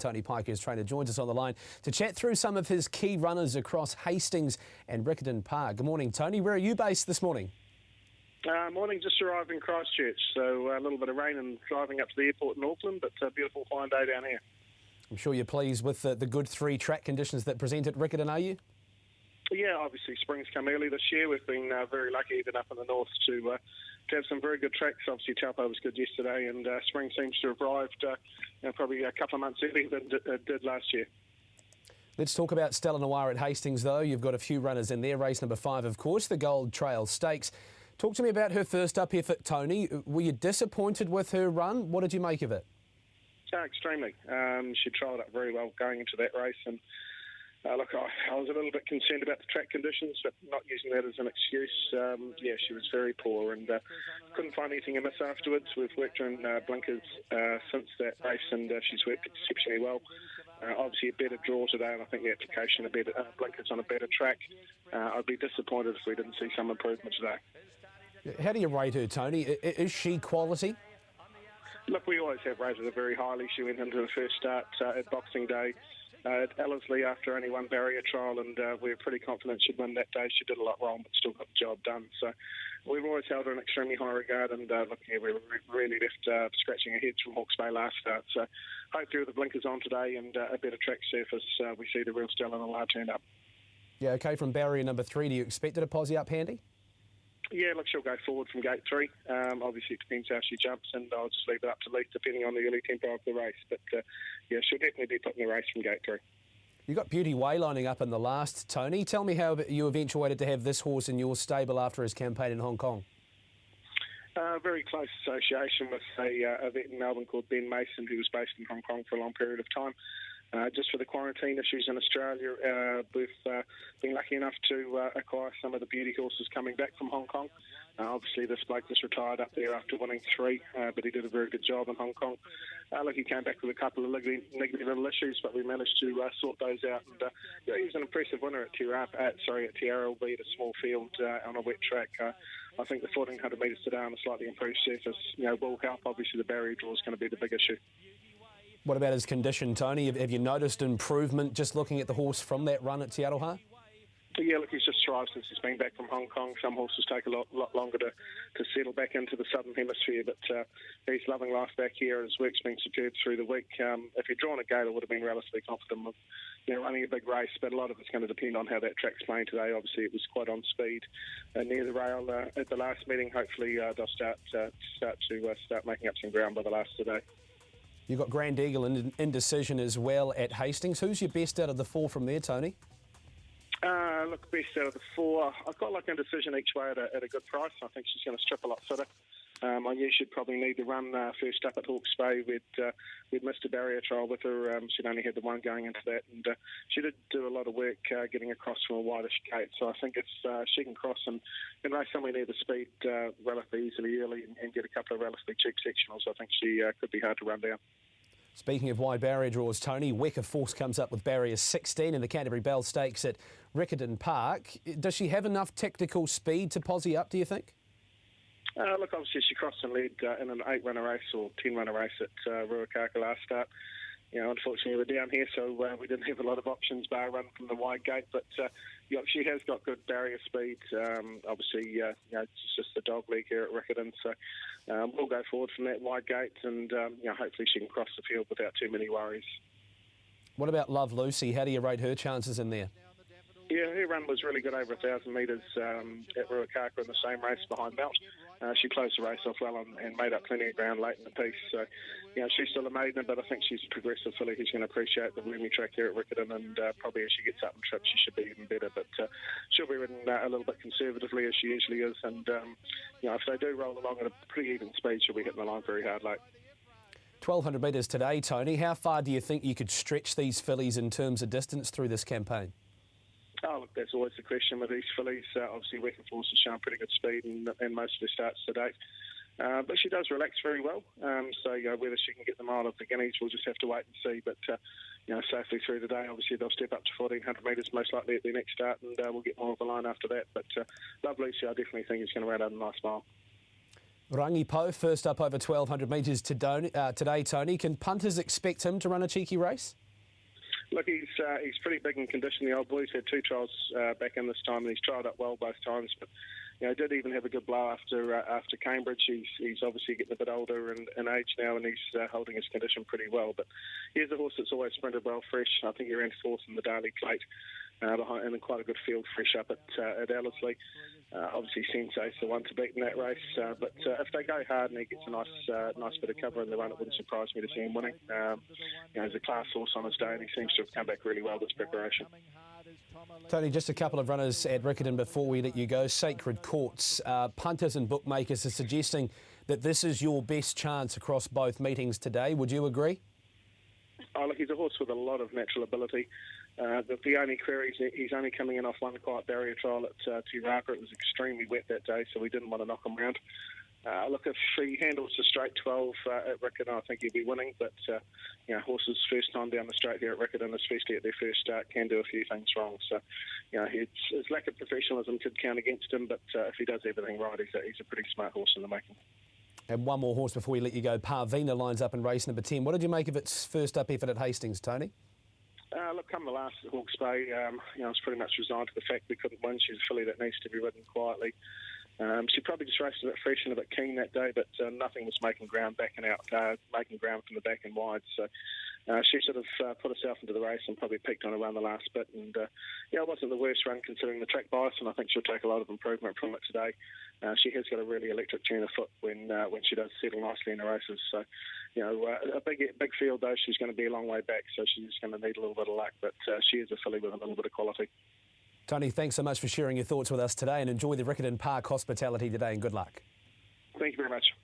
Tony Pike, his trainer, joins us on the line to chat through some of his key runners across Hastings and Riccarton Park. Good morning, Tony. Where are you based this morning? Morning, just arrived in Christchurch, so a little bit of rain and driving up to the airport in Auckland, but a beautiful fine day down here. I'm sure you're pleased with the good three track conditions that present at Riccarton, are you? Yeah, obviously spring's come early this year. We've been very lucky even up in the north to have some very good tracks. Obviously Taupo was good yesterday, and spring seems to have arrived probably a couple of months earlier than it did last year. Let's talk about Stella Noir at Hastings, though. You've got a few runners in there. Race number 5, of course, the Gold Trail Stakes. Talk to me about her first up effort, Tony. Were you disappointed with her run? What did you make of it? Extremely. She trialled up very well going into that race, and look, I was a little bit concerned about the track conditions, but not using that as an excuse. Yeah, she was very poor and couldn't find anything amiss afterwards. We've worked her in blinkers since that race, and she's worked exceptionally well. Obviously a better draw today, and I think the application of better blinkers on a better track. I'd be disappointed if we didn't see some improvement today. How do you rate her, Tony? Is she quality? Look, we always have rated her very highly. She went into the first start at Boxing Day at Ellerslie after only one barrier trial, and we were pretty confident she'd win that day. She did a lot wrong, but still got the job done. So we've always held her in extremely high regard, and look, yeah, we were really left scratching our heads from Hawke's Bay last start. So hopefully with the blinkers on today and a better track surface, we see the real Stella Noir turn up. Yeah, okay, from barrier number 3, do you expect her to posse up handy? Yeah, look, she'll go forward from gate 3. Obviously, it depends how she jumps, and I'll just leave it up to Leith, depending on the early tempo of the race. But, yeah, she'll definitely be putting the race from gate 3. You got Beauty Way lining up in the last, Tony. Tell me how you eventuated to have this horse in your stable after his campaign in Hong Kong. Very close association with a vet in Melbourne called Ben Mason, who was based in Hong Kong for a long period of time. Just for the quarantine issues in Australia, we've been lucky enough to acquire some of the beauty horses coming back from Hong Kong. Obviously, this bloke was retired up there after winning 3, but he did a very good job in Hong Kong. Look, he came back with a couple of niggly little issues, but we managed to sort those out. And yeah, he was an impressive winner at Tiara, albeit a small field on a wet track. I think the 1,400 metres today on a slightly improved surface, will help. Obviously, the barrier draw is going to be the big issue. What about his condition, Tony? Have you noticed improvement just looking at the horse from that run at Te Aroha? Yeah, look, he's just thrived since he's been back from Hong Kong. Some horses take a lot longer to settle back into the southern hemisphere, but he's loving life back here. His work's been superb through the week. If he'd drawn a gate, I would have been relatively confident of running a big race, but a lot of it's going to depend on how that track's playing today. Obviously, it was quite on speed near the rail at the last meeting. Hopefully, they'll start making up some ground by the last today. You've got Grand Eagle in indecision as well at Hastings. Who's your best out of the 4 from there, Tony? Look, best out of the 4. I've got like indecision each way at a good price. I think she's going to strip a lot fitter. I knew she'd probably need to run first up at Hawke's Bay. We'd missed a barrier trial with her. She'd only had the one going into that, and she did do a lot of work getting across from a wideish gate. So I think if she can cross and race somewhere near the speed relatively easily early and get a couple of relatively cheap sectionals, I think she could be hard to run down. Speaking of wide barrier draws, Tony, Weka Force comes up with barrier 16 in the Canterbury Bell Stakes at Riccarton Park. Does she have enough tactical speed to posse up, do you think? Look, obviously she crossed and led in an 8-runner race or 10-runner race at Ruakaka last start. Unfortunately we're down here, so we didn't have a lot of options bar run from the wide gate, but she has got good barrier speed. Obviously, it's just the dog league here at Riccarton, so we'll go forward from that wide gate, and hopefully she can cross the field without too many worries. What about Love Lucy? How do you rate her chances in there? Yeah, her run was really good over 1,000 metres at Ruakaka in the same race behind Melt. She closed the race off well and made up plenty of ground late in the piece. So, she's still a maiden, but I think she's a progressive filly who's going to appreciate the roomy track here at Riccarton, and probably as she gets up and trips, she should be even better. But she'll be ridden a little bit conservatively, as she usually is. And, if they do roll along at a pretty even speed, she'll be hitting the line very hard late. 1,200 metres today, Tony. How far do you think you could stretch these fillies in terms of distance through this campaign? Oh, look, that's always the question with these fillies. Obviously, Weka Force has shown pretty good speed in most of the starts to date. But she does relax very well. So, whether she can get the mile of the Guineas, we'll just have to wait and see. But, safely through the day, obviously, they'll step up to 1,400 metres most likely at their next start, and we'll get more of a line after that. But Love Lucy, I definitely think is going to run out a nice mile. Rangipo, first up over 1,200 metres today, Tony. Can punters expect him to run a cheeky race? Look, he's pretty big in condition. The old boy's had 2 trials back in this time, and he's trialled up well both times. But did even have a good blow after Cambridge. He's obviously getting a bit older in age now, and he's holding his condition pretty well. But he's a horse that's always sprinted well, fresh. I think he ran 4th in the daily plate, and quite a good field fresh up at Ellerslie. Obviously, Sensei's the one to beat in that race. But if they go hard and he gets a nice bit of cover in the run, it wouldn't surprise me to see him winning. He's a class horse on his day, and he seems to have come back really well this preparation. Tony, just a couple of runners at Riccarton before we let you go. Sacred Courts. Punters and bookmakers are suggesting that this is your best chance across both meetings today. Would you agree? Oh, look, he's a horse with a lot of natural ability. The only query is he's only coming in off one quiet barrier trial at Tiraka. It was extremely wet that day, so we didn't want to knock him round. Look, if he handles the straight 12 at Riccarton, I think he'll be winning. But, horses first time down the straight here at Riccarton, especially at their first start, can do a few things wrong. So, his lack of professionalism could count against him, but if he does everything right, he's a pretty smart horse in the making. And one more horse before we let you go. Parvina lines up in race number 10. What did you make of its first up effort at Hastings, Tony? Look, come the last at Hawke's Bay, I was pretty much resigned to the fact we couldn't win. She's a filly that needs to be ridden quietly. She probably just raced a bit fresh and a bit keen that day, but nothing was making ground backing out, making ground from the back and wide. So she sort of put herself into the race and probably peaked on around the last bit. And it wasn't the worst run considering the track bias, and I think she'll take a lot of improvement from it today. She has got a really electric turn of foot when she does settle nicely in the races. So, a big field though. She's going to be a long way back, so she's going to need a little bit of luck. But she is a filly with a little bit of quality. Tony, thanks so much for sharing your thoughts with us today, and enjoy the Riccarton Park hospitality today, and good luck. Thank you very much.